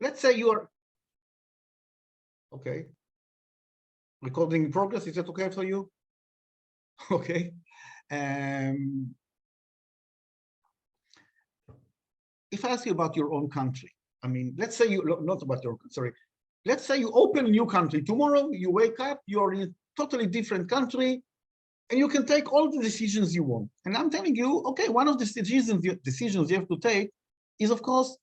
let's say you are, okay, recording in progress, is that okay for you? Okay. If I ask you about your own country, I mean, let's say you, not about your, sorry, let's say you open a new country. Tomorrow you wake up, you're in a totally different country, and you can take all the decisions you want. And I'm telling you, okay, one of the decisions you have to take is, of course,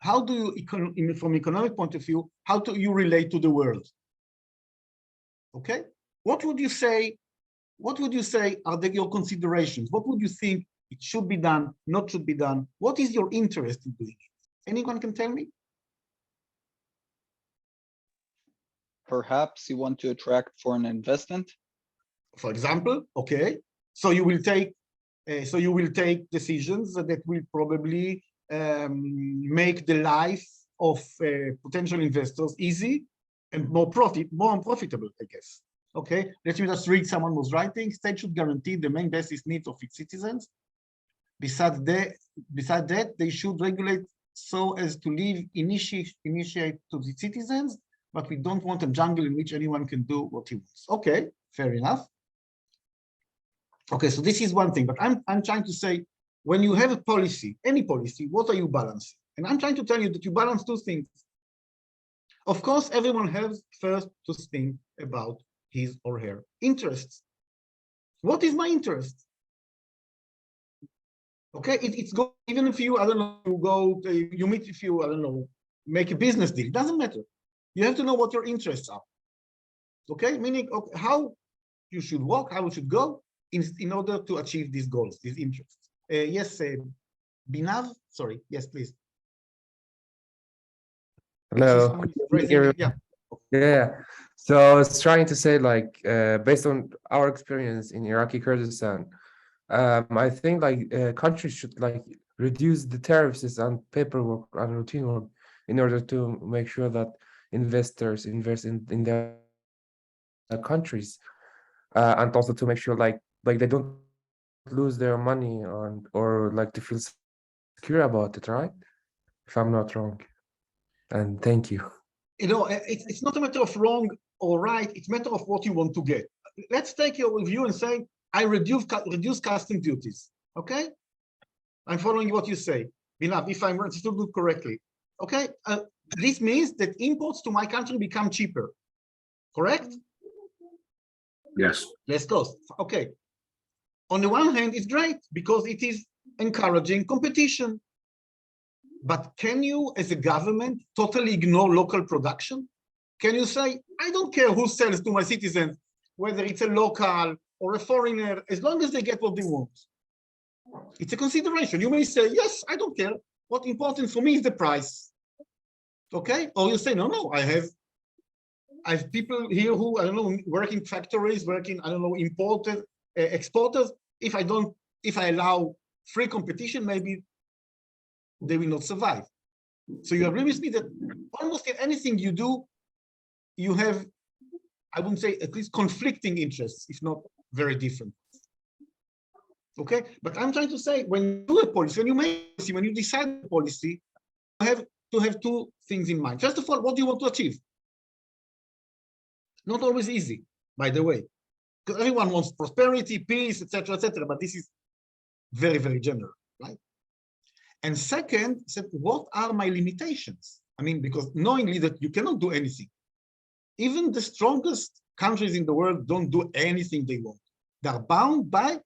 how do you, from economic point of view, how do you relate to the world? Okay, what would you say? What would you say are your considerations? What would you think it should be done, not should be done? What is your interest in doing it? Anyone can tell me? Perhaps you want to attract foreign investment. For example, okay. So you will take decisions that will probably make the life of potential investors easy and more profitable, I guess. Okay, let me just read. Someone was writing: state should guarantee the main basic needs of its citizens. Besides that, they should regulate so as to initiate to the citizens, but we don't want a jungle in which anyone can do what he wants. Okay, fair enough. Okay, so this is one thing, but I'm trying to say, when you have a policy, any policy, what are you balancing? And I'm trying to tell you that you balance two things. Of course, everyone has first to think about his or her interests. What is my interest? Okay, it's go, even if you, I don't know, you meet, if you, I don't know, make a business deal, it doesn't matter. You have to know what your interests are. Okay, meaning okay, how you should walk, how you should go in order to achieve these goals, these interests. Yes, Binav, sorry, yes, please. Hello. Yeah. So I was trying to say, like, based on our experience in Iraqi Kurdistan, I think like countries should like reduce the tariffs on paperwork and routine work in order to make sure that investors invest in their countries, and also to make sure like they don't lose their money on, or like to feel secure about it, right? If I'm not wrong. And thank you. You know, it's not a matter of wrong or right, it's a matter of what you want to get. Let's take your review and say, I reduce custom duties, okay? I'm following what you say. Binav, if I'm understood correctly. Okay, this means that imports to my country become cheaper, correct? Yes. Less cost, okay. On the one hand, it's great because it is encouraging competition. But can you, as a government, totally ignore local production? Can you say, I don't care who sells to my citizens, whether it's a local or a foreigner, as long as they get what they want? It's a consideration. You may say, yes, I don't care. What's important for me is the price. Okay? Or you say, no, I have people here who, I don't know, working factories, working, I don't know, importers, exporters. If I allow free competition, maybe they will not survive. So you agree with me that almost in anything you do, you have, I wouldn't say at least conflicting interests, if not very different. Okay, but I'm trying to say, when you do a policy, when you make a policy, when you decide a policy, you have to have two things in mind. First of all, what do you want to achieve? Not always easy, by the way, because everyone wants prosperity, peace, etc., but this is very, very general, right? And second, what are my limitations? I mean, because knowingly that you cannot do anything. Even the strongest countries in the world don't do anything they want. They're bound by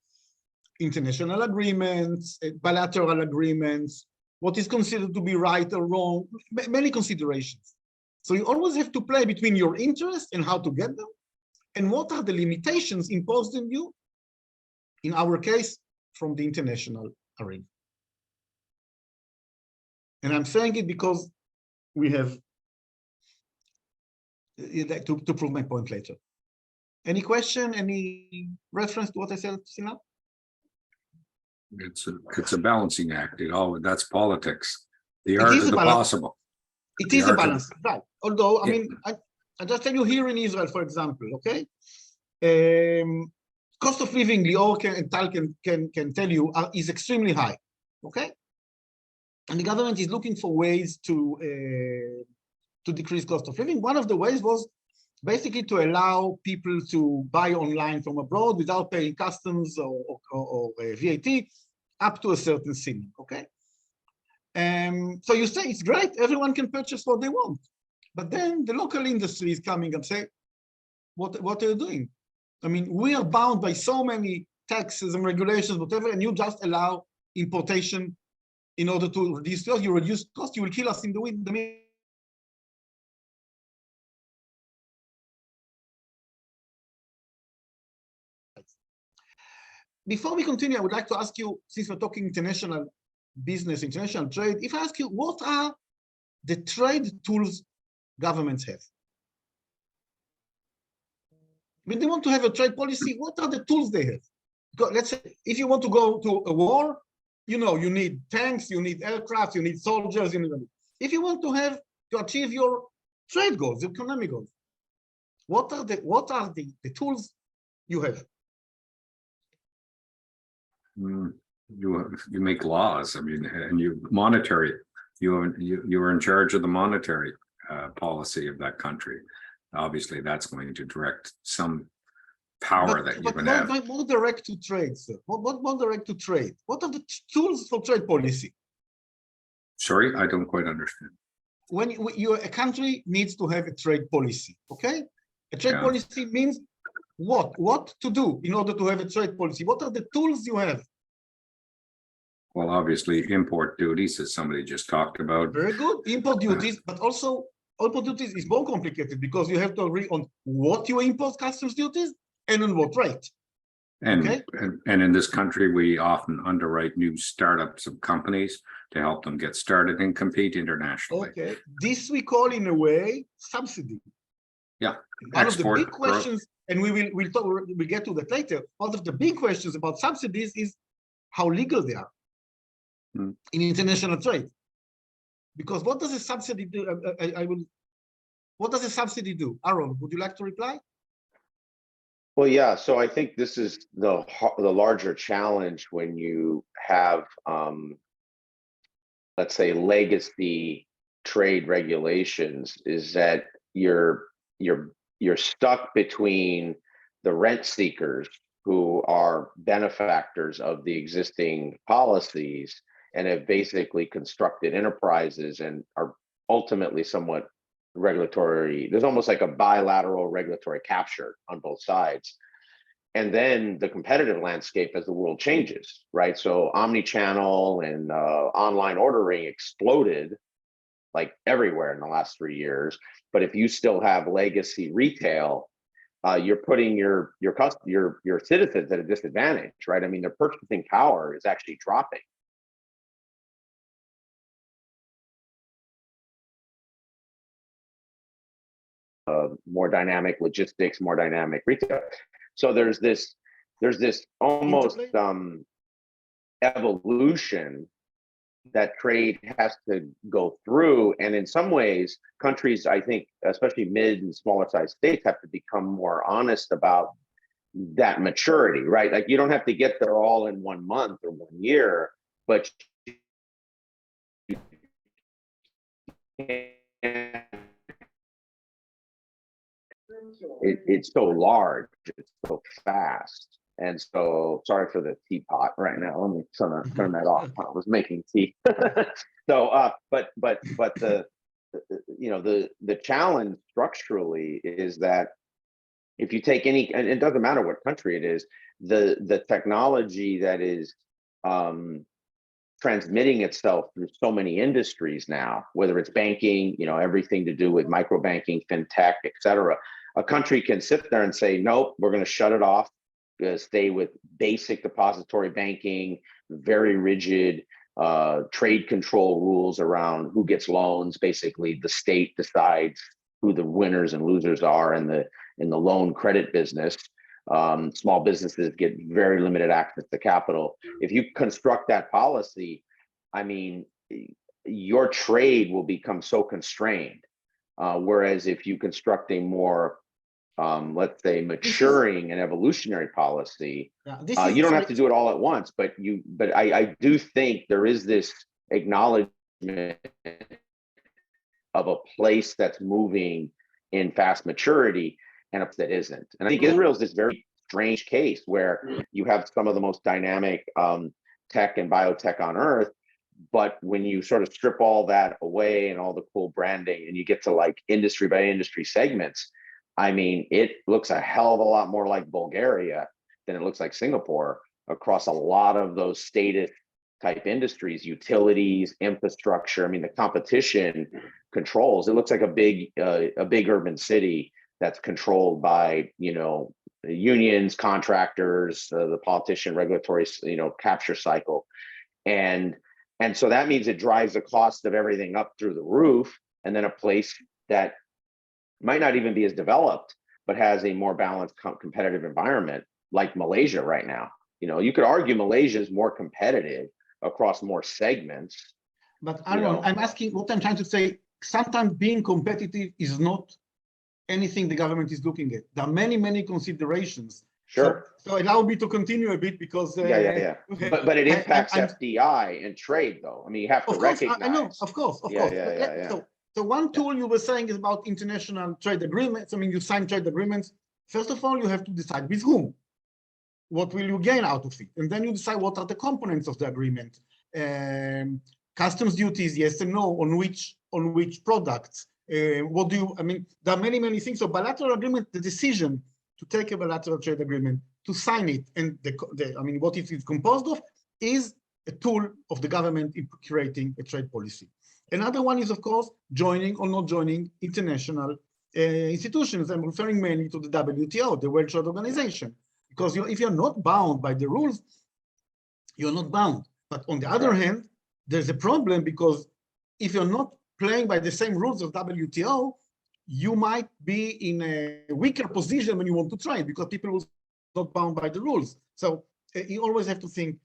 international agreements, bilateral agreements, what is considered to be right or wrong, many considerations. So you always have to play between your interests and how to get them, and what are the limitations imposed on you, in our case, from the international arena. And I'm saying it because we have, to prove my point later. Any question, any reference to what I said, Sina? It's a balancing act. That's politics. The art of the possible. It is a balance, right? Although, I mean, I just tell you here in Israel, for example, okay? Cost of living, Lior and Tal can tell you, is extremely high, okay? and the government is looking for ways to decrease cost of living. One of the ways was basically to allow people to buy online from abroad without paying customs or VAT up to a certain ceiling, okay? So you say it's great, everyone can purchase what they want. But then the local industry is coming and say, what are you doing? I mean, we are bound by so many taxes and regulations, whatever, and you just allow importation in order to reduce cost. You reduce cost, you will kill us in the winter. Before we continue, I would like to ask you, since we're talking international business, international trade, if I ask you, what are the trade tools governments have? When they want to have a trade policy, what are the tools they have? Because let's say, if you want to go to a war, you know, you need tanks, you need aircraft, you need soldiers, you need. If you want to achieve your trade goals, economic goals, what are the tools you have? You make laws. I mean, and you are in charge of the monetary policy of that country. Obviously, that's going to direct some power that you can have. But more direct to trade, sir. What more direct to trade? What are the tools for trade policy? Sorry, I don't quite understand. When a country needs to have a trade policy, okay? A trade policy means what to do in order to have a trade policy. What are the tools you have? Well, obviously, import duties, as somebody just talked about. Very good, import duties, but also import duties is more complicated because you have to agree on what you import customs duties and on what rate. And, okay? and in this country, we often underwrite new startups of companies to help them get started and compete internationally. Okay, this we call in a way subsidy. Yeah, one of the big questions, and we'll get to that later. One of the big questions about subsidies is how legal they are in international trade. Because what does a subsidy do? What does a subsidy do? Aaron, would you like to reply? Well, yeah. So I think this is the larger challenge when you have, let's say, legacy trade regulations, is that you're stuck between the rent seekers who are benefactors of the existing policies and have basically constructed enterprises and are ultimately somewhat regulatory. There's almost like a bilateral regulatory capture on both sides. And then the competitive landscape as the world changes, right? So omni-channel and online ordering exploded like everywhere in the last 3 years. But if you still have legacy retail, you're putting your citizens at a disadvantage, right? I mean, their purchasing power is actually dropping. More dynamic logistics, more dynamic retail. So there's this almost evolution that trade has to go through. And in some ways, countries, I think, especially mid and smaller sized states, have to become more honest about that maturity, right? Like, you don't have to get there all in 1 month or 1 year, but it's so large, it's so fast. And so, sorry for the teapot right now. Let me turn that off. I was making tea. So, but the challenge structurally is that if you take any, and it doesn't matter what country it is, the technology that is transmitting itself through so many industries now, whether it's banking, everything to do with micro banking, fintech, et cetera. A country can sit there and say, nope, we're going to shut it off, stay with basic depository banking, very rigid trade control rules around who gets loans. Basically, the state decides who the winners and losers are in the loan credit business. Small businesses get very limited access to capital. If you construct that policy, I mean, your trade will become so constrained. Whereas if you construct a more, let's say, maturing and evolutionary policy, you don't have to do it all at once. But I do think there is this acknowledgement of a place that's moving in fast maturity and a that isn't. And I think Israel is this very strange case where you have some of the most dynamic tech and biotech on earth, but when you sort of strip all that away and all the cool branding and you get to like industry by industry segments, I mean, it looks a hell of a lot more like Bulgaria than it looks like Singapore across a lot of those stated type industries, utilities, infrastructure. I mean, the competition controls, it looks like a big urban city that's controlled by, you know, unions, contractors, the politician, regulatory, you know, capture cycle. And so that means it drives the cost of everything up through the roof. And then a place that might not even be as developed, but has a more balanced competitive environment like Malaysia right now. You know, you could argue Malaysia is more competitive across more segments. But Aaron, I'm asking, what I'm trying to say, sometimes being competitive is not anything the government is looking at. There are many, many considerations. Sure. So allow me to continue a bit because yeah. But it impacts FDI and trade, though. I mean, you have to recognize. I know, of course. So one tool you were saying is about international trade agreements. I mean, you sign trade agreements. First of all, you have to decide with whom. What will you gain out of it? And then you decide what are the components of the agreement. Customs duties, yes and no, on which products. What do you, I mean, there are many, many things. So bilateral agreement, the decision to take a bilateral trade agreement, to sign it, and I mean, what it is composed of is a tool of the government in creating a trade policy. Another one is, of course, joining or not joining international institutions. I'm referring mainly to the WTO, the World Trade Organization, because if you're not bound by the rules, you're not bound. But on the other hand, there's a problem because if you're not playing by the same rules of WTO, you might be in a weaker position when you want to trade because people will not bound by the rules. So you always have to think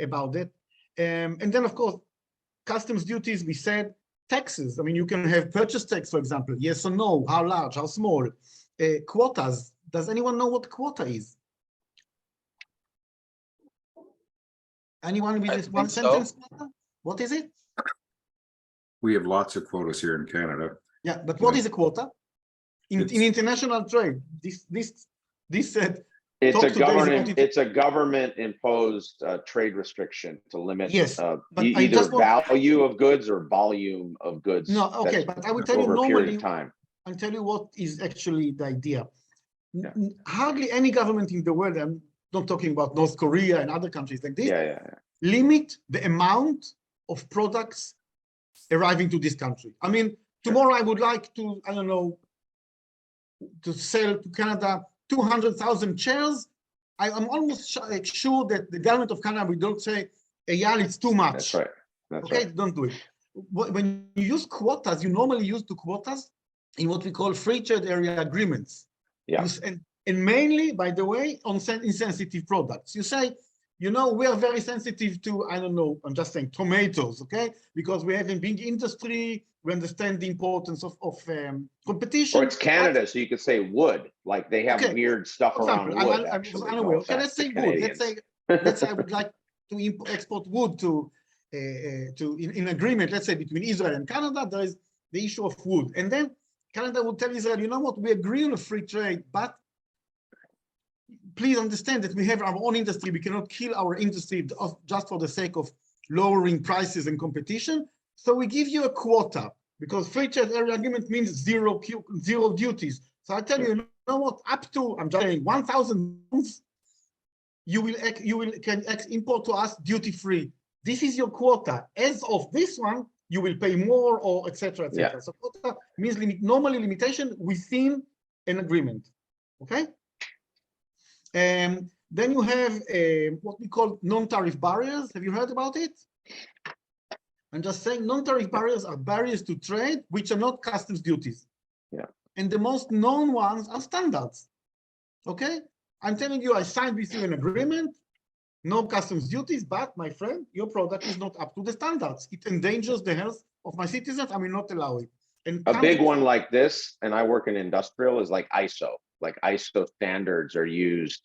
about that. And then, of course, customs duties, we said, taxes. I mean, you can have purchase tax, for example, yes or no, how large, how small. Quotas. Does anyone know what quota is? Anyone with this one sentence? So. What is it? We have lots of quotas here in Canada. Yeah, but what is a quota? In international trade, this said. It's a government imposed trade restriction to limit either value of goods or volume of goods. No, okay, but I will tell you normally. I'll tell you what is actually the idea. Yeah. Hardly any government in the world, I'm not talking about North Korea and other countries like this, limit the amount of products arriving to this country. I mean, tomorrow I would like to, I don't know, to sell to Canada 200,000 chairs. I'm almost sure that the government of Canada will don't say, Eyal, it's too much. That's right. That's right. Don't do it. When you use quotas, you normally use the quotas in what we call free trade area agreements. Yeah. And mainly, by the way, on insensitive products. You say, you know, we are very sensitive to, I don't know, I'm just saying tomatoes, okay? Because we have a big industry, we understand the importance of competition. Or it's Canada, so you could say wood, like they have weird stuff around wood. Okay, let's say wood. Let's say I would like to export wood to in agreement, let's say between Israel and Canada, there is the issue of wood. And then Canada would tell Israel, you know what, we agree on a free trade, but please understand that we have our own industry. We cannot kill our industry just for the sake of lowering prices and competition. So we give you a quota because free trade area agreement means zero duties. So I tell you, you know what? Up to, I'm just saying, 1,000 tons, you can import to us duty free. This is your quota. As of this one, you will pay more, or etc. etc. Yeah. So quota means normally limitation within an agreement. Okay. Then you have what we call non-tariff barriers. Have you heard about it? I'm just saying non-tariff barriers are barriers to trade which are not customs duties. Yeah. And the most known ones are standards. Okay? I'm telling you, I signed with you an agreement, no customs duties, but my friend, your product is not up to the standards. It endangers the health of my citizens. I will not allow it. And a big one like this, and I work in industrial, is like ISO. Like ISO standards are used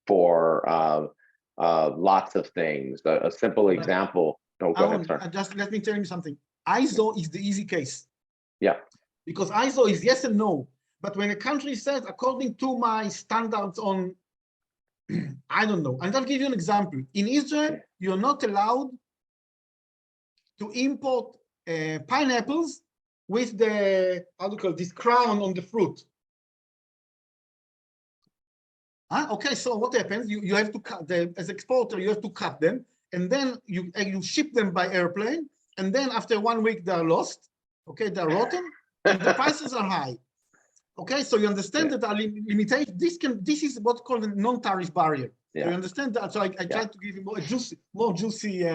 for lots of things. A simple example Oh, go ahead, sir. Just let me tell you something. ISO is the easy case. Yeah. Because ISO is yes and no. But when a country says, according to my standards on, I don't know, and I'll give you an example. In Israel, you're not allowed to import pineapples with the, how do you call it, this crown on the fruit. Okay, so what happens? You have to cut them as exporter, you have to cut them, and then you ship them by airplane, and then after 1 week they're lost, okay, they're rotten, and the prices are high. Okay, so you understand that our limitation, this is what's called a non-tariff barrier. So you understand that? So I tried to give you more juicy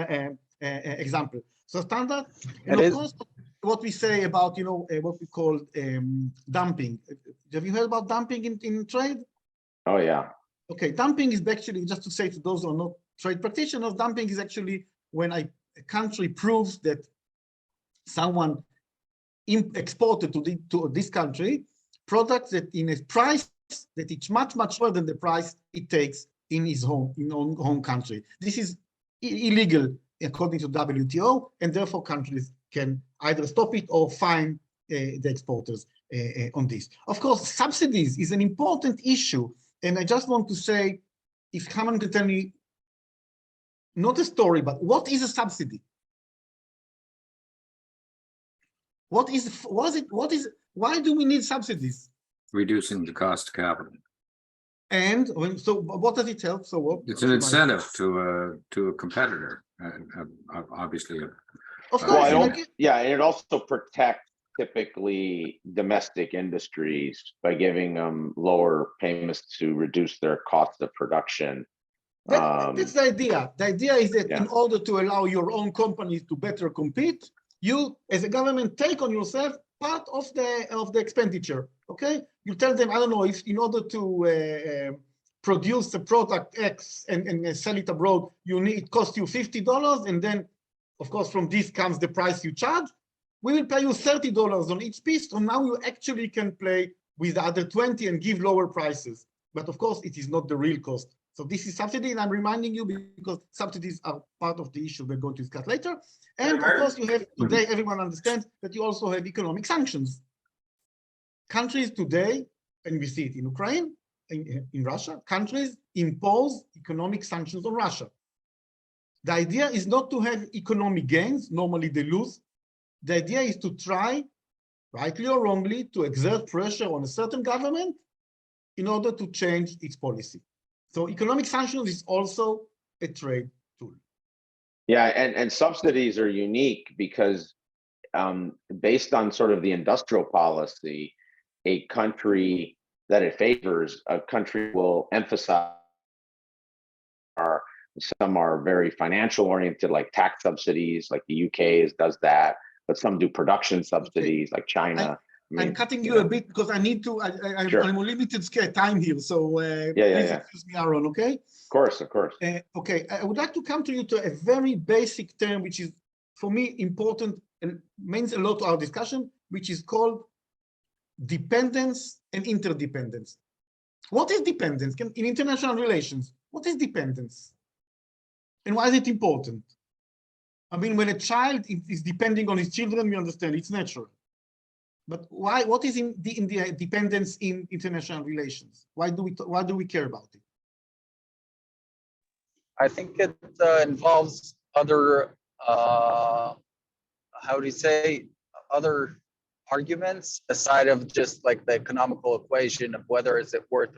example. So standard, and of course, what we say about, what we call dumping. Have you heard about dumping in trade? Oh, yeah. Okay, dumping is actually, just to say to those who are not trade practitioners, dumping is actually when a country proves that someone exported to this country products that in a price that it's much lower than the price it takes in his home country. This is illegal according to WTO, and therefore countries can either stop it or fine the exporters on this. Of course, subsidies is an important issue, and I just want to say, if someone can tell me, not a story, but what is a subsidy? Why do we need subsidies? Reducing the cost of capital. And so what does it help? So what? It's an incentive to a competitor, obviously. Of course, and it also protects typically domestic industries by giving them lower payments to reduce their cost of production. That's the idea. The idea is that in order to allow your own companies to better compete, you as a government take on yourself part of the expenditure. Okay, you tell them, I don't know, if in order to produce a product X and sell it abroad, it costs you $50, and then of course from this comes the price you charge. We will pay you $30 on each piece, so now you actually can play with the other 20 and give lower prices. But of course, it is not the real cost. So this is subsidy, and I'm reminding you because subsidies are part of the issue we're going to discuss later. And of course, you have today, everyone understands that you also have economic sanctions. Countries today, and we see it in Ukraine, in Russia, countries impose economic sanctions on Russia. The idea is not to have economic gains, normally they lose. The idea is to try, rightly or wrongly, to exert pressure on a certain government in order to change its policy. So economic sanctions is also a trade tool. Yeah, and subsidies are unique because based on sort of the industrial policy, a country that it favors, a country will emphasize. Some are very financial oriented, like tax subsidies, like the UK does that, but some do production subsidies, like China. I'm cutting you a bit because I need to. I'm on limited time here, so please excuse me, Aaron. Okay. Of course. Okay, I would like to come to you to a very basic term, which is for me important and means a lot to our discussion, which is called dependence and interdependence. What is dependence in international relations? What is dependence, and why is it important? I mean, when a child is depending on his children, we understand it's natural. But why? What is in the dependence in international relations? Why do we care about it? I think it involves other, how do you say, other arguments aside of just like the economical equation of whether is it worth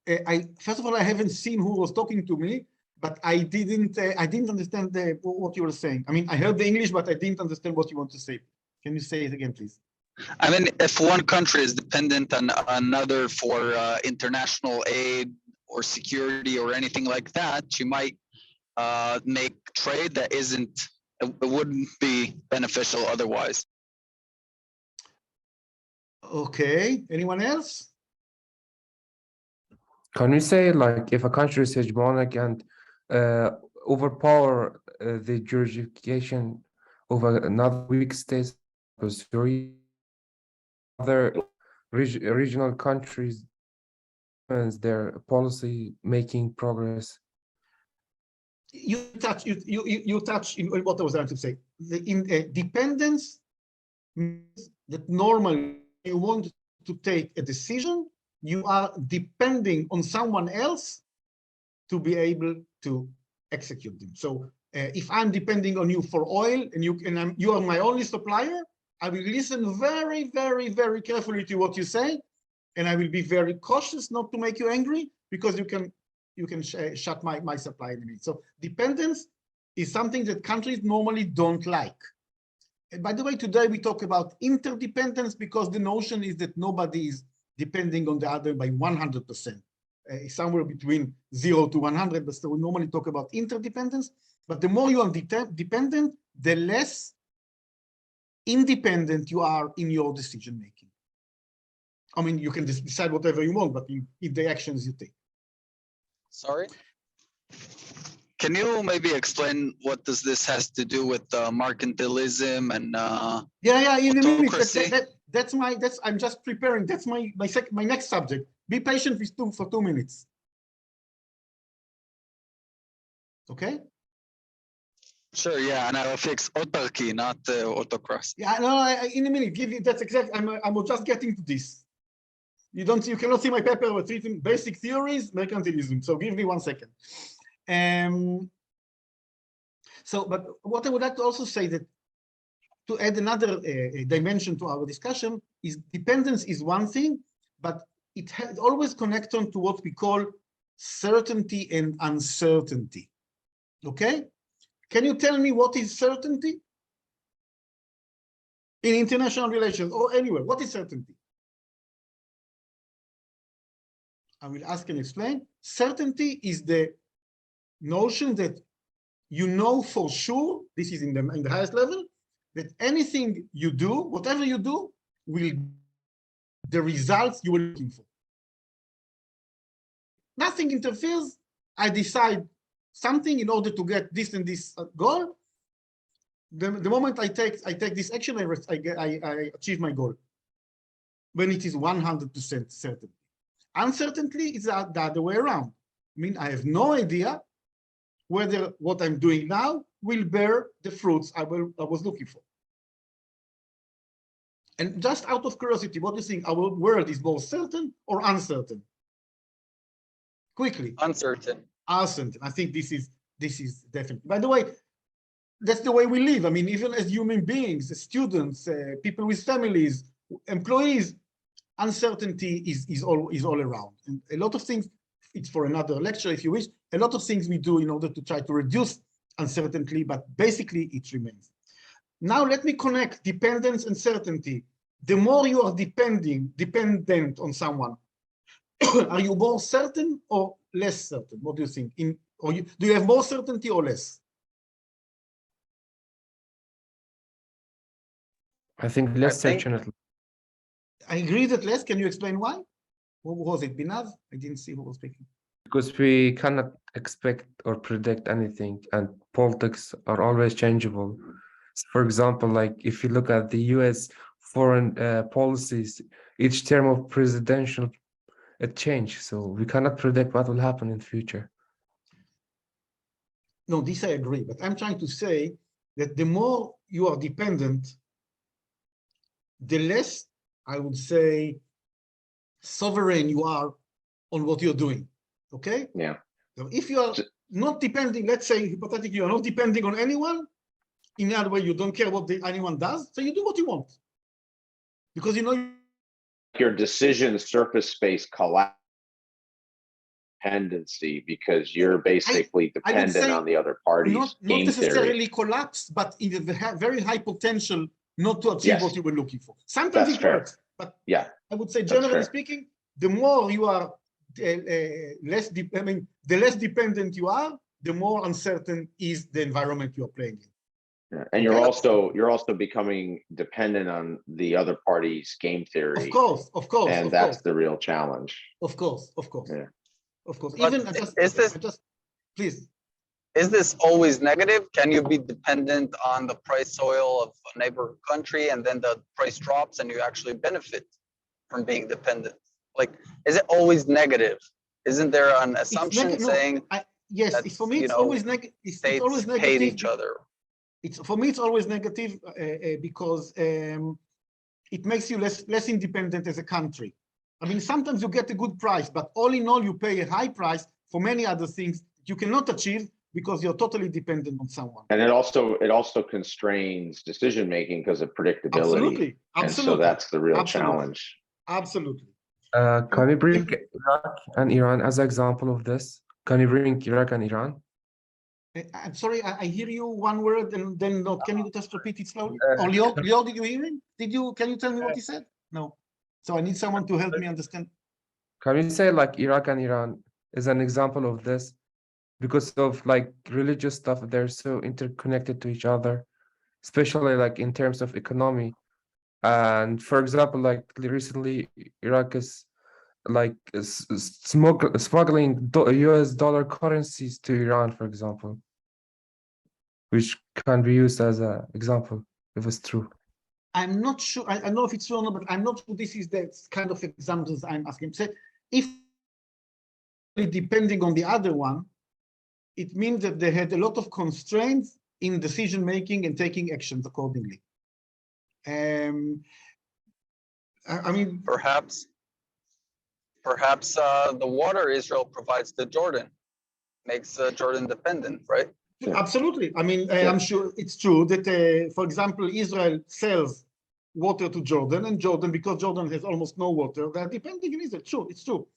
it. First of all, I haven't seen who was talking to me, but I didn't understand what you were saying. I mean, I heard the English, but I didn't understand what you want to say. Can you say it again, please? I mean, if one country is dependent on another for international aid or security or anything like that, you might make trade that it wouldn't be beneficial otherwise. Okay, anyone else? Can we say, like, if a country is hegemonic and overpower the jurisdiction of another weak state, other regional countries, their policy making progress? you touch in what I was trying to say. Dependence means that normally you want to take a decision, you are depending on someone else to be able to execute them. So if I'm depending on you for oil and you are my only supplier, I will listen very, very, very carefully to what you say, and I will be very cautious not to make you angry, because you can shut my supply in a minute. So dependence is something that countries normally don't like. And by the way, today we talk about interdependence, because the notion is that nobody is depending on the other by 100%. Somewhere between 0 to 100, but still we normally talk about interdependence. But the more you are dependent, the less independent you are in your decision making. I mean, you can decide whatever you want, but in the actions you take. Sorry? Can you maybe explain what does this has to do with mercantilism and yeah, in a minute. autocracy? I'm just preparing. That's my next subject. Be patient for 2 minutes. Okay. Sure, yeah, and I'll fix autarky, not autocracy. Yeah, no, in a minute. Give you that's exactly. I'm just getting to this. You cannot see my paper. We're treating basic theories, mercantilism. So give me 1 second. But what I would like to also say, that to add another dimension to our discussion, is dependence is one thing, but it always connects on to what we call certainty and uncertainty. Okay? Can you tell me what is certainty? In international relations or anywhere, what is certainty? I will ask and explain. Certainty is the notion that you know for sure, this is in the highest level, that anything you do, whatever you do, will the results you were looking for. Nothing interferes. I decide something in order to get this and this goal. The moment I take this action, I achieve my goal. When it is 100% certain. Uncertainty is the other way around. I mean, I have no idea whether what I'm doing now will bear the fruits I was looking for. And just out of curiosity, what do you think? Our world is more certain or uncertain? Quickly. Uncertain. Uncertain. I think this is definitely. By the way, that's the way we live. I mean, even as human beings, students, people with families, employees, uncertainty is all around. And a lot of things, it's for another lecture if you wish, a lot of things we do in order to try to reduce uncertainty, but basically it remains. Now let me connect dependence and certainty. The more you are dependent on someone, are you more certain or less certain? What do you think? Do you have more certainty or less? I think less certainty. I agree that less. Can you explain why? Who was it? Binaz? I didn't see who was speaking. Because we cannot expect or predict anything, and politics are always changeable. For example, like if you look at the US foreign policies, each term of presidential it changes, so we cannot predict what will happen in the future. No, this I agree, but I'm trying to say that the more you are dependent, the less, I would say, sovereign you are on what you're doing. Okay? Yeah. So if you are not depending, let's say hypothetically, you are not depending on anyone, in other way, you don't care what anyone does, so you do what you want. Because you know your decision surface space collapse dependency, because you're basically dependent on the other party's not necessarily collapse, but in a very high potential not to achieve what you were looking for. Sometimes it works, but yeah, I would say generally speaking, the more you are the less dependent you are, the more uncertain is the environment you are playing in. Yeah. And you're also becoming dependent on the other party's game theory. Of course. And that's the real challenge. Of course. Yeah. Of course. But even please. Is this always negative? Can you be dependent on the price oil of a neighbor country and then the price drops and you actually benefit from being dependent? Like, is it always negative? Isn't there an assumption saying yes, That's, for me you it's know, always negative. It's always States hate negative. each other. It's for me it's always negative because it makes you less independent as a country. I mean, sometimes you get a good price, but all in all, you pay a high price for many other things you cannot achieve because you're totally dependent on someone. And it also constrains decision making because of predictability. Absolutely, And so absolutely. that's the real Absolutely. challenge. Absolutely. Can we bring Iraq and Iran as an example of this? Can you bring Iraq and Iran? I'm sorry, I hear you one word and then no. Can you just repeat it slowly? Uh, Or Lior, did you hear him? Can you tell me what he said? No. So I need someone to help me understand. Can we say like Iraq and Iran is an example of this? Because of like religious stuff, they're so interconnected to each other, especially like in terms of economy. And for example, like recently, Iraq is like smuggling US dollar currencies to Iran, for example, which can be used as an example if it's true. I'm not sure. I know if it's true or not, but I'm not sure this is the kind of examples I'm asking. So if depending on the other one, it means that they had a lot of constraints in decision making and taking actions accordingly. I mean, Perhaps the water Israel provides to Jordan makes Jordan dependent, right? absolutely. I mean, I'm sure it's true that, for example, Israel sells water to Jordan, and Jordan, because Jordan has almost no water, they're depending on Israel. True, it's true.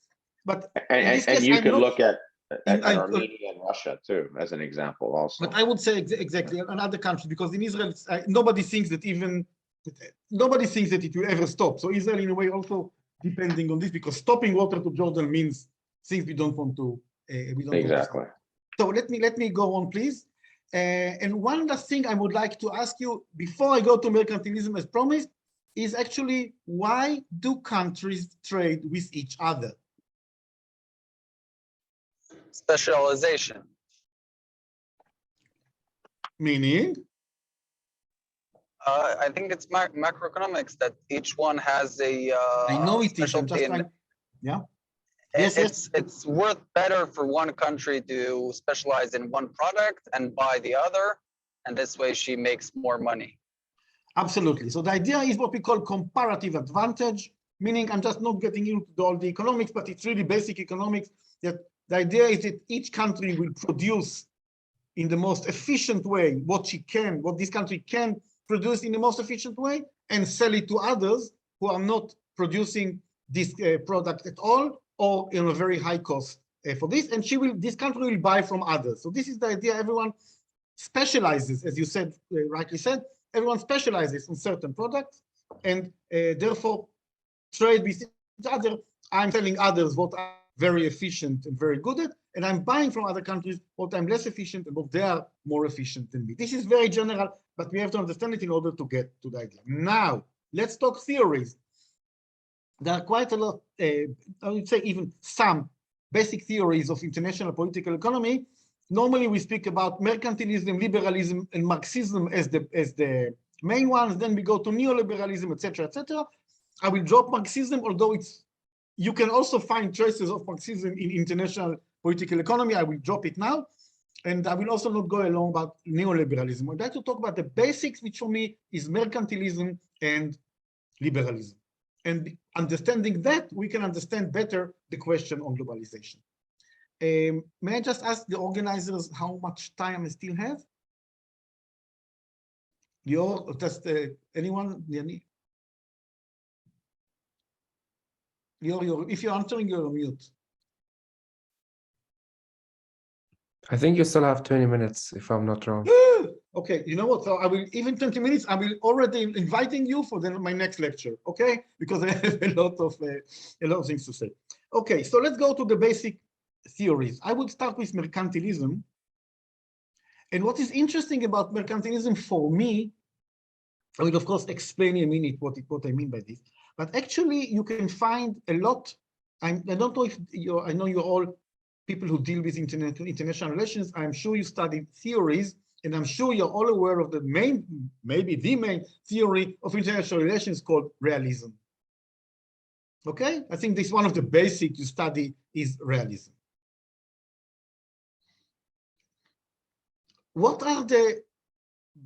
But in this case, you could look at Armenia and Russia too as an example also. But I would say exactly another country, because in Israel, nobody thinks that it will ever stop. So Israel, in a way, also depending on this, because stopping water to Jordan means things we don't want to. Exactly. So let me go on, please. And one last thing I would like to ask you before I go to mercantilism, as promised, is actually why do countries trade with each other? Specialization. Meaning? I think it's macroeconomics that each one has a I know it is. I'm specialty just in. trying. Yeah. It's worth better for one country to specialize in one product and buy the other, and this way she makes more money. Absolutely. So the idea is what we call comparative advantage, meaning I'm just not getting into all the economics, but it's really basic economics. That the idea is that each country will produce in the most efficient way what this country can produce in the most efficient way, and sell it to others who are not producing this product at all, or in a very high cost for this. And this country will buy from others. So this is the idea. Everyone specializes, as you said, rightly said. Everyone specializes in certain products, and therefore trade with each other. I'm telling others what I'm very efficient and very good at, and I'm buying from other countries what I'm less efficient and what they are more efficient than me. This is very general, but we have to understand it in order to get to the idea. Now, let's talk theories. There are quite a lot, I would say even some basic theories of international political economy. Normally we speak about mercantilism, liberalism, and Marxism as the main ones. Then we go to neoliberalism, etc., etc. I will drop Marxism, although you can also find traces of Marxism in international political economy. I will drop it now. And I will also not go along about neoliberalism. I'd like to talk about the basics, which for me is mercantilism and liberalism. And understanding that, we can understand better the question on globalization. May I just ask the organizers how much time I still have? Anyone? If you're answering, you're on mute. I think you still have 20 minutes, if I'm not wrong. Okay, you know what? So I will, even 20 minutes, I will already inviting you for my next lecture, okay? Because I have a lot of things to say. Okay, so let's go to the basic theories. I would start with mercantilism. And what is interesting about mercantilism for me, I will of course explain in a minute what I mean by this, but actually you can find a lot. I don't know if I know you're all people who deal with international relations. I'm sure you studied theories, and I'm sure you're all aware of maybe the main theory of international relations called realism. Okay, I think this one of the basics you study is realism. what are the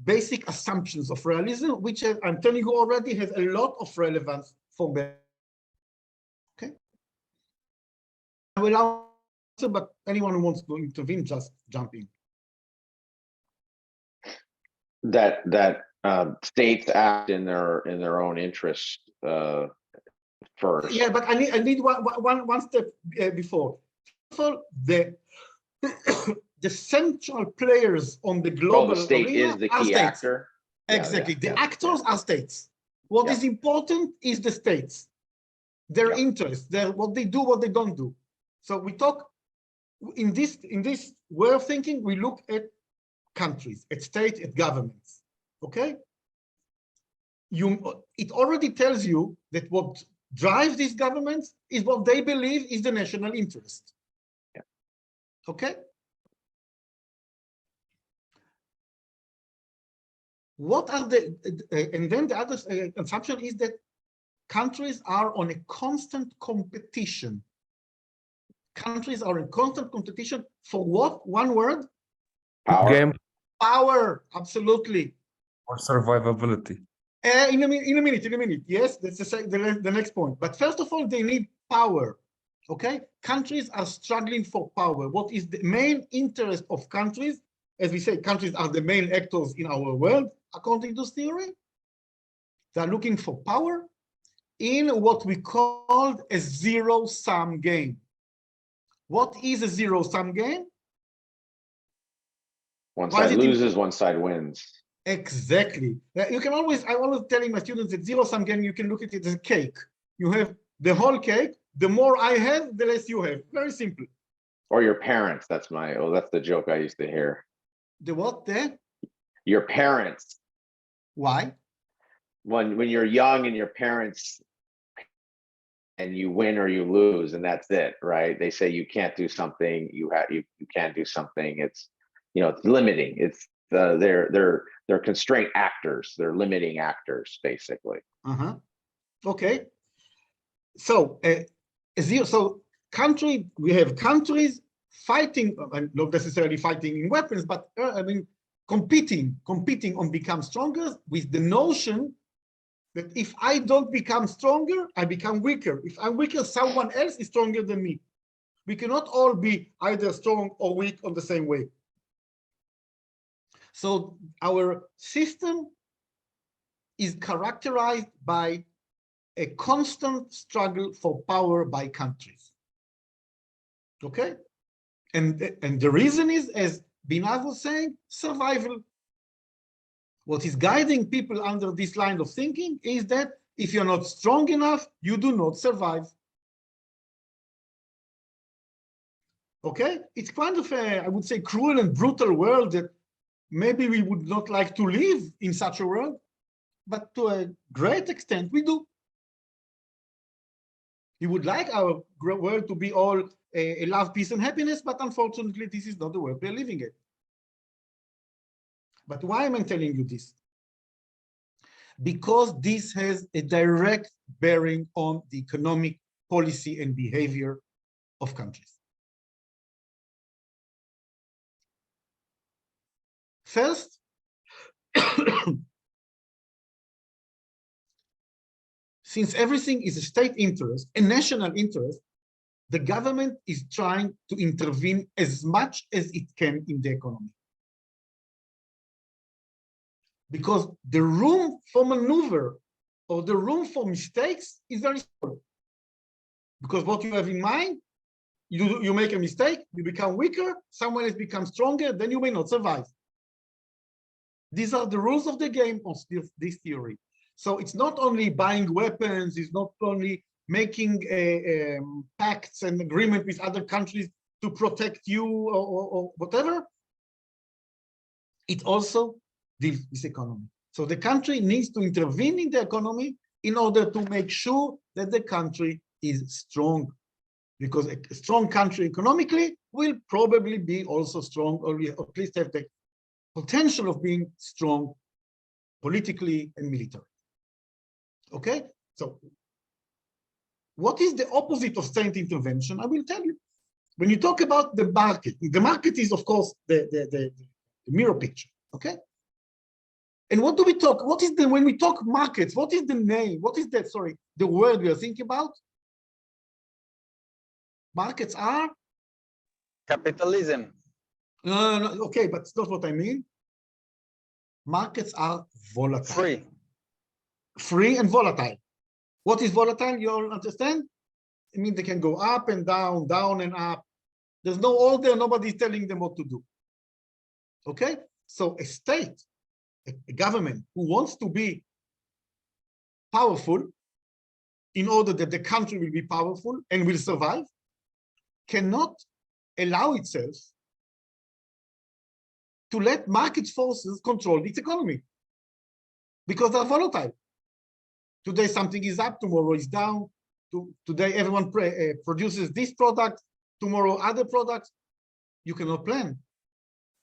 basic assumptions of realism, which I'm telling you already has a lot of relevance for them. Okay. I will answer, but anyone who wants to intervene, just jump in. That states act in their own interest first. Yeah, but I need one step before. First of all, the central players on the global the state arena is the are key states. actor. Exactly. Yeah, The actors are states. What Yeah. is important is the states, their interests, what they do, what they don't do. So we talk in this way of thinking, we look at countries, at states, at governments. Okay? It already tells you that what drives these governments is what they believe is the national interest. Yeah. Okay? What are and then the other assumption is that countries are on a constant competition. Countries are in constant competition for what? One word? Power. Game Power, absolutely. or survivability. In a minute. Yes, that's the next point. But first of all, they need power. Okay? Countries are struggling for power. What is the main interest of countries? As we say, countries are the main actors in our world, according to theory. They're looking for power in what we call a zero-sum game. What is a zero-sum game? One side loses, one side wins. Exactly. You can always, I'm always telling my students that zero-sum game, you can look at it as a cake. You have the whole cake. The more I have, the less you have. Very simple. Or your parents. That's the joke I used to hear. The what? Your parents. Why? When you're young and your parents, and you win or you lose, and that's it, right? They say you can't do something, you can't do something. It's it's limiting. It's they're constraint actors. They're limiting actors, basically. Okay. So we have countries fighting, not necessarily fighting in weapons, but I mean competing on become stronger with the notion that if I don't become stronger, I become weaker. If I'm weaker, someone else is stronger than me. We cannot all be either strong or weak on the same way. So our system is characterized by a constant struggle for power by countries. Okay? And the reason is, as Binaz was saying, survival. What is guiding people under this line of thinking is that if you're not strong enough, you do not survive. Okay? It's kind of a, I would say, cruel and brutal world that maybe we would not like to live in such a world, but to a great extent we do. We would like our world to be all a love, peace, and happiness, but unfortunately, this is not the world we're living in. But why am I telling you this? Because this has a direct bearing on the economic policy and behavior of countries. First, since everything is a state interest, a national interest, the government is trying to intervene as much as it can in the economy. Because the room for maneuver or the room for mistakes is very small. Because what you have in mind, you make a mistake, you become weaker, someone else becomes stronger, then you may not survive. These are the rules of the game of this theory. So it's not only buying weapons, it's not only making pacts and agreement with other countries to protect you or whatever. It also deals with economy. So the country needs to intervene in the economy in order to make sure that the country is strong. Because a strong country economically will probably be also strong, or at least have the potential of being strong politically and militarily. Okay, so what is the opposite of state intervention? I will tell you. When you talk about the market is, of course, the the mirror picture, okay? And what do we talk? What is the, when we talk markets, what is the name? What is that, sorry, the word we are thinking about? Markets are? Capitalism. No, okay, but it's not what I mean. Markets are volatile. Free. Free and volatile. What is volatile? You all understand? I mean, they can go up and down, down and up. There's no order, nobody's telling them what to do. Okay? So a state, a government who wants to be powerful in order that the country will be powerful and will survive, cannot allow itself to let market forces control its economy because they're volatile. Today something is up, tomorrow is down. Today everyone produces this product, tomorrow other products. You cannot plan.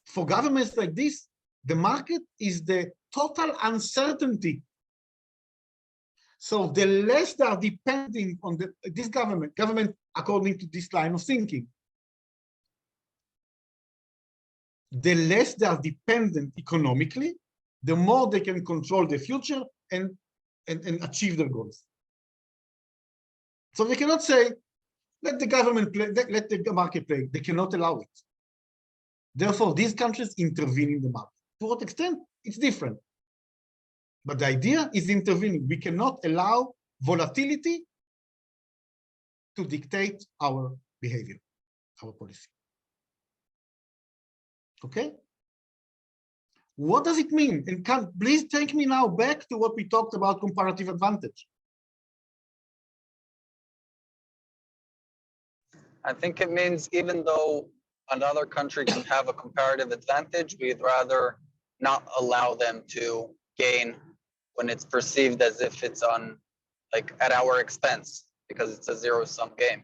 For governments like this, the market is the total uncertainty. So the less they are depending on this government according to this line of thinking, the less they are dependent economically, the more they can control the future and achieve their goals. So they cannot say, let the government play, let the market play. They cannot allow it. Therefore, these countries intervene in the market. To what extent? It's different. But the idea is intervening. We cannot allow volatility to dictate our behavior, our policy. Okay? What does it mean? And please take me now back to what we talked about comparative advantage. I think it means even though another country can have a comparative advantage, we'd rather not allow them to gain when it's perceived as if it's on, like, at our expense, because it's a zero-sum game.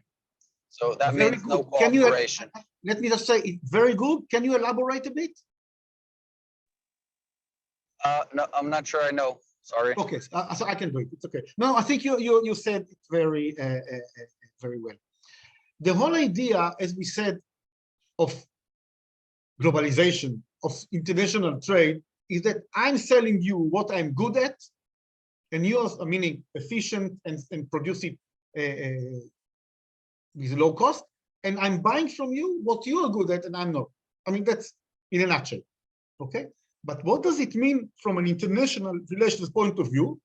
So that Very means good. no cooperation. Let me just say, it's very good. Can you elaborate a bit? No, I'm not sure I know. Sorry. Okay, so I can do it. It's okay. No, I think you said it very very well. The whole idea, as we said, of globalization, of international trade, is that I'm selling you what I'm good at, and you are, meaning efficient and produce it with low cost, and I'm buying from you what you are good at and I'm not. I mean, that's in a nutshell, okay? But what does it mean from an international relations point of view?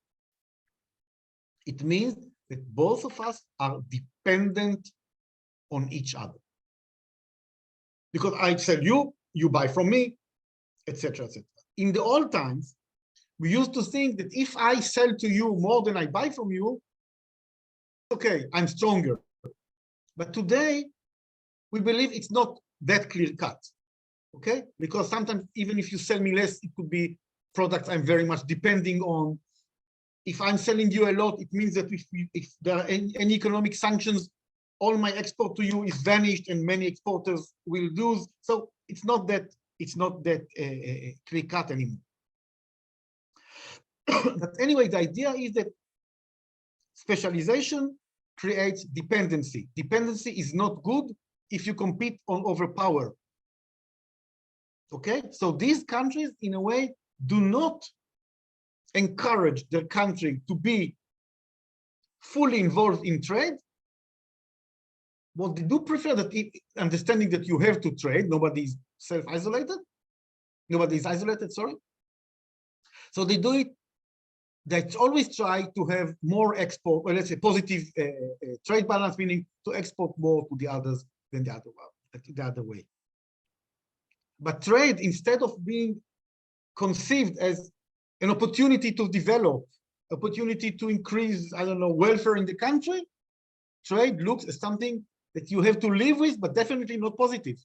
It means that both of us are dependent on each other. Because I sell you, you buy from me, etc., etc. In the old times, we used to think that if I sell to you more than I buy from you, okay, I'm stronger. But today, we believe it's not that clear cut, okay? Because sometimes even if you sell me less, it could be products I'm very much depending on. If I'm selling you a lot, it means that if there are any economic sanctions, all my export to you is vanished and many exporters will lose. So it's not that clear cut anymore. But anyway, the idea is that specialization creates dependency. Dependency is not good if you compete on overpower. Okay, so these countries, in a way, do not encourage their country to be fully involved in trade. What they do prefer, that understanding that you have to trade, nobody is self-isolated, nobody is isolated, sorry. So they do it, they always try to have more export, or let's say positive trade balance, meaning to export more to the others than the other way. But trade, instead of being conceived as an opportunity to develop, opportunity to increase, I don't know, welfare in the country, trade looks as something that you have to live with, but definitely not positive.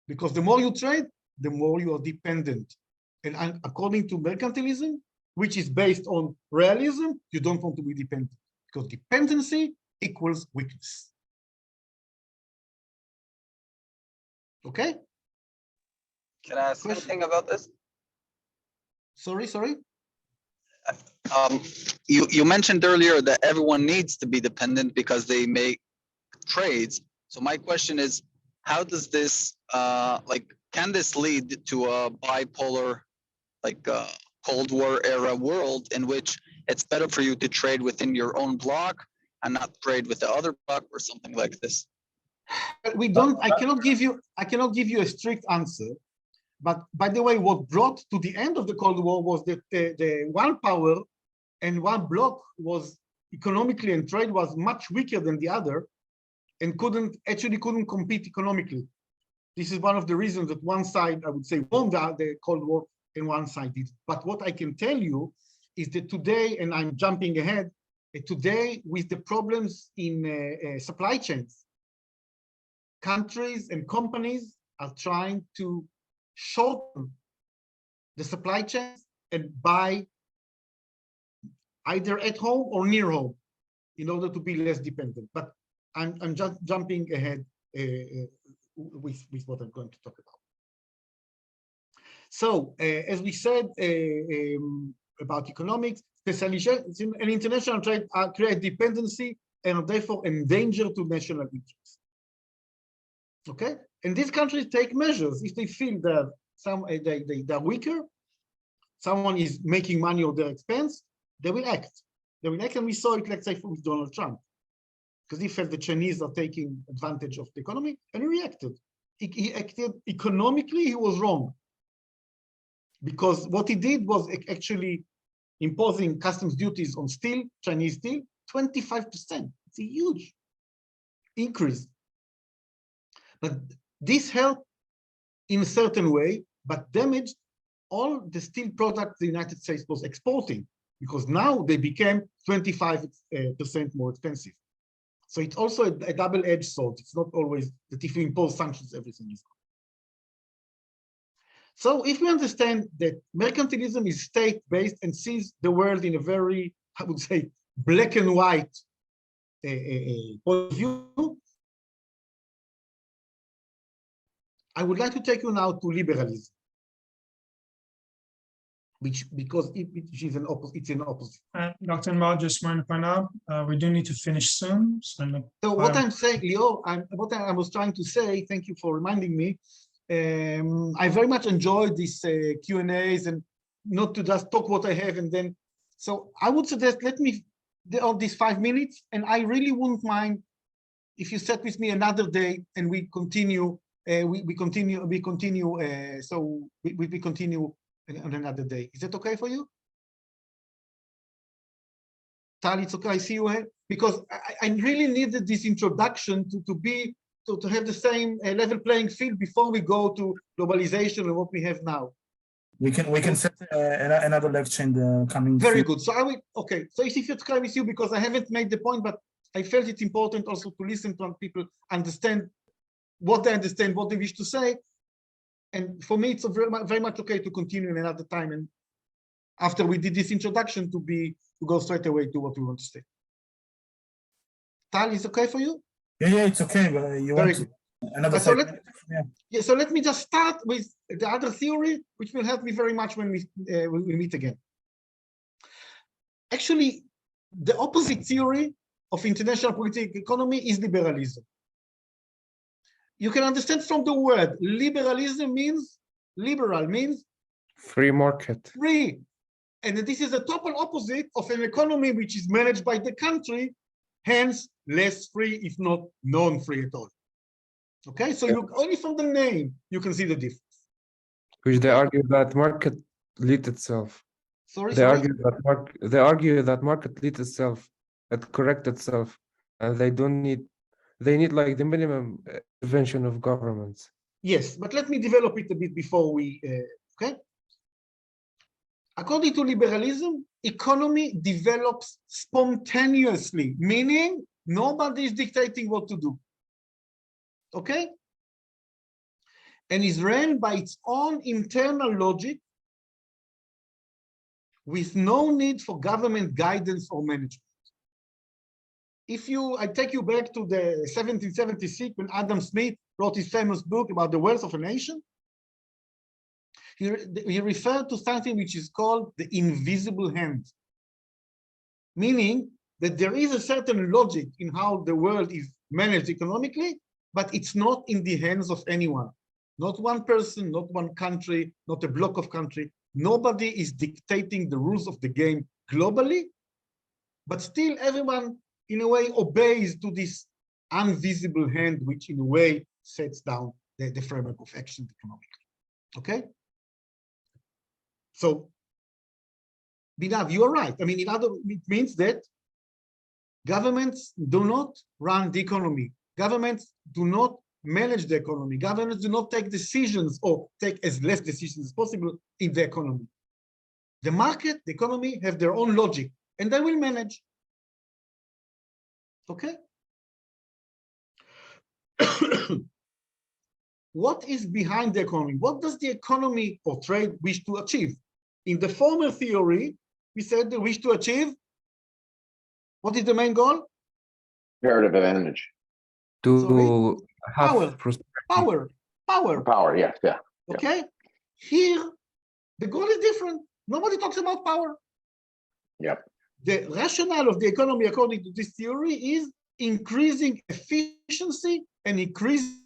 Because the more you trade, the more you are dependent. And according to mercantilism, which is based on realism, you don't want to be dependent, because dependency equals weakness. Okay? Can I ask something about this? Sorry. You mentioned earlier that everyone needs to be dependent because they make trades. So my question is, how does this like can this lead to a bipolar, like Cold War era world in which it's better for you to trade within your own bloc and not trade with the other bloc or something like this? We don't, I cannot give you a strict answer. But by the way, what brought to the end of the Cold War was that the one power and one bloc was economically, and trade was much weaker than the other and couldn't compete economically. This is one of the reasons that one side, I would say, won the Cold War and one side did. But what I can tell you is that today, and I'm jumping ahead, today with the problems in supply chains, countries and companies are trying to shorten the supply chains and buy either at home or near home in order to be less dependent. But I'm just jumping ahead with what I'm going to talk about. So as we said about economics, specialization and international trade create dependency and are therefore endanger to national interests. Okay, and these countries take measures if they feel that they're weaker, someone is making money at their expense, they will act. They will act, and we saw it, let's say, with Donald Trump, because he felt the Chinese are taking advantage of the economy, and he reacted. He acted economically, he was wrong. Because what he did was actually imposing customs duties on steel, Chinese steel, 25%. It's a huge increase. But this helped in a certain way, but damaged all the steel products the United States was exporting, because now they became 25% more expensive. So it's also a double-edged sword. It's not always that if you impose sanctions, everything is good. So if we understand that mercantilism is state-based and sees the world in a very, I would say, black and white point of view, I would like to take you now to liberalism, because it is an opposite. It's an opposite. Dr. Inbar, just want to point out, we do need to finish soon. So what I'm saying, Leo, what I was trying to say, thank you for reminding me. I very much enjoyed these Q&As, and not to just talk what I have and then. So I would suggest let me on these 5 minutes, and I really wouldn't mind if you sat with me another day and we continue. We continue on another day. Is that okay for you? Tal, it's okay. I see you here because I really needed this introduction to have the same level playing field before we go to globalization and what we have now. We can set another lecture in the coming. Very good. So I will. Okay. So if it's okay with you, because I haven't made the point, but I felt it's important also to listen to people, understand what they understand, what they wish to say. And for me, it's very much okay to continue in another time. And after we did this introduction, to go straight away to what we want to say. Tal, is it okay for you? Yeah, it's okay. But you want another. So so let me just start with the other theory, which will help me very much when we meet again. Actually, the opposite theory of international political economy is liberalism. You can understand from the word liberalism means liberal means free market. Free. And this is the total opposite of an economy which is managed by the country, hence less free, if not non-free at all. Okay, so you only from the name you can see the difference. Which they argue that market lead itself. They argue that market lead itself, it correct itself, and they need like the minimum intervention of governments. Yes, but let me develop it a bit before we, okay? According to liberalism, economy develops spontaneously, meaning nobody is dictating what to do, okay? And is ran by its own internal logic with no need for government guidance or management. I take you back to the 1776 when Adam Smith wrote his famous book about the wealth of a nation. He referred to something which is called the invisible hand, meaning that there is a certain logic in how the world is managed economically, but it's not in the hands of anyone. not one person, not one country, not a block of country. Nobody is dictating the rules of the game globally, but still everyone, in a way, obeys to this invisible hand, which in a way sets down the framework of action economically. Okay? So, Binav, you are right. I mean, it means that governments do not run the economy. Governments do not manage the economy. Governments do not take decisions or take as less decisions as possible in the economy. The market, the economy have their own logic, and they will manage. Okay? What is behind the economy? What does the economy or trade wish to achieve? In the former theory, we said they wish to achieve, what is the main goal? Comparative advantage. To have Power. prosperity. Power, yes, yeah. Okay? Here, the goal is different. Nobody talks about power. Yep. The rationale of the economy, according to this theory, is increasing efficiency and increasing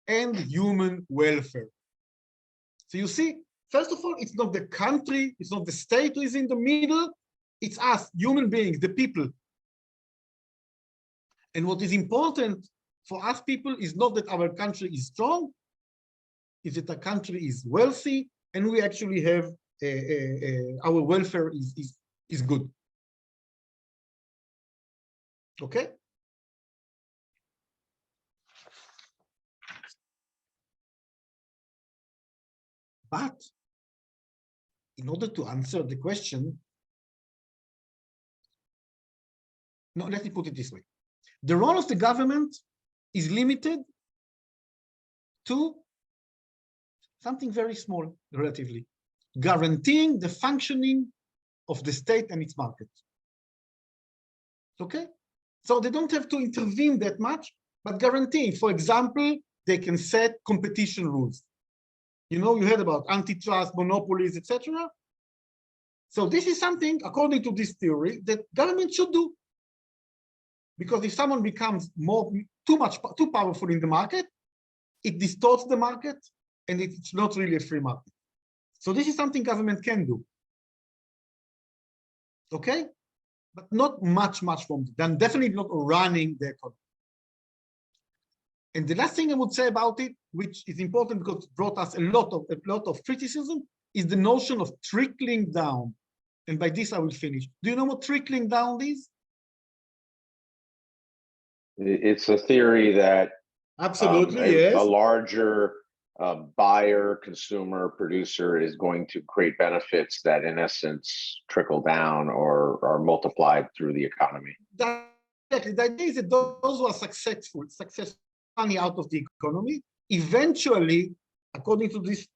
and human welfare. So you see, first of all, it's not the country, it's not the state who is in the middle, it's us, human beings, the people. And what is important for us people is not that our country is strong, is that our country is wealthy, and we actually have our welfare is good. Okay? But in order to answer the question, no, let me put it this way. The role of the government is limited to something very small, relatively, guaranteeing the functioning of the state and its market. Okay? So they don't have to intervene that much, but guaranteeing, for example, they can set competition rules. You know, you heard about antitrust, monopolies, etc. So this is something, according to this theory, that government should do. Because if someone becomes too powerful in the market, it distorts the market, and it's not really a free market. So this is something government can do. Okay? But not much from them. Definitely not running the economy. And the last thing I would say about it, which is important because it brought us a lot of criticism, is the notion of trickling down. And by this I will finish. Do you know what trickling down is? It's a theory that Absolutely, yes. a larger buyer, consumer, producer is going to create benefits that in essence trickle down or are multiplied through the economy. Exactly. The idea is that those who are successful money out of the economy, eventually, according to this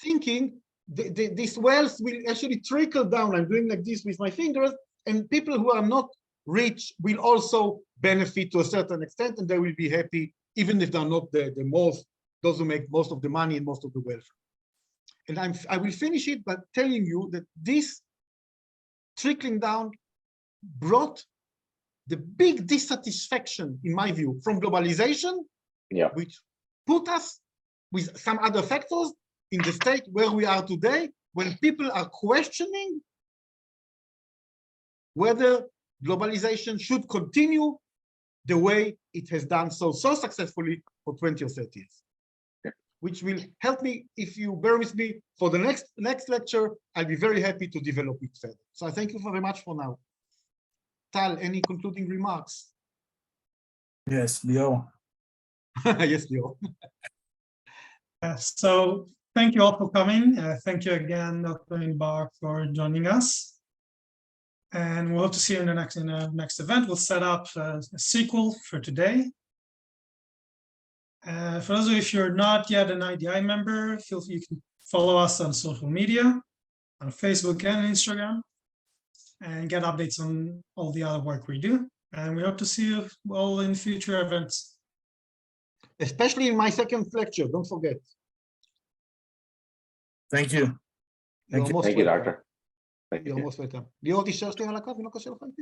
thinking, this wealth will actually trickle down. I'm doing like this with my fingers, and people who are not rich will also benefit to a certain extent, and they will be happy, even if they're not those who make most of the money and most of the welfare. And I will finish it by telling you that this trickling down brought the big dissatisfaction, in my view, from globalization, which put us with some other factors in the state where we are today, when people are questioning whether globalization should continue the way it has done so successfully for 20 or 30 years. Which will help me, if you bear with me, for the next lecture, I'll be very happy to develop it further. So I thank you very much for now. Tal, any concluding remarks? Yes, Leo. Yes, Leo. So thank you all for coming. Thank you again, Dr. Inbar, for joining us. And we'll hope to see you in the next event. We'll set up a sequel for today. For those of you, if you're not yet an IDI member, feel free, you can follow us on social media, on Facebook and Instagram, and get updates on all the other work we do. And we hope to see you all in future events. Especially in my second lecture, don't forget. Thank you. Thank you, Doctor. You're most welcome. ליאור, תישאר שנייה על הקו, אם לא קשה לך איתי.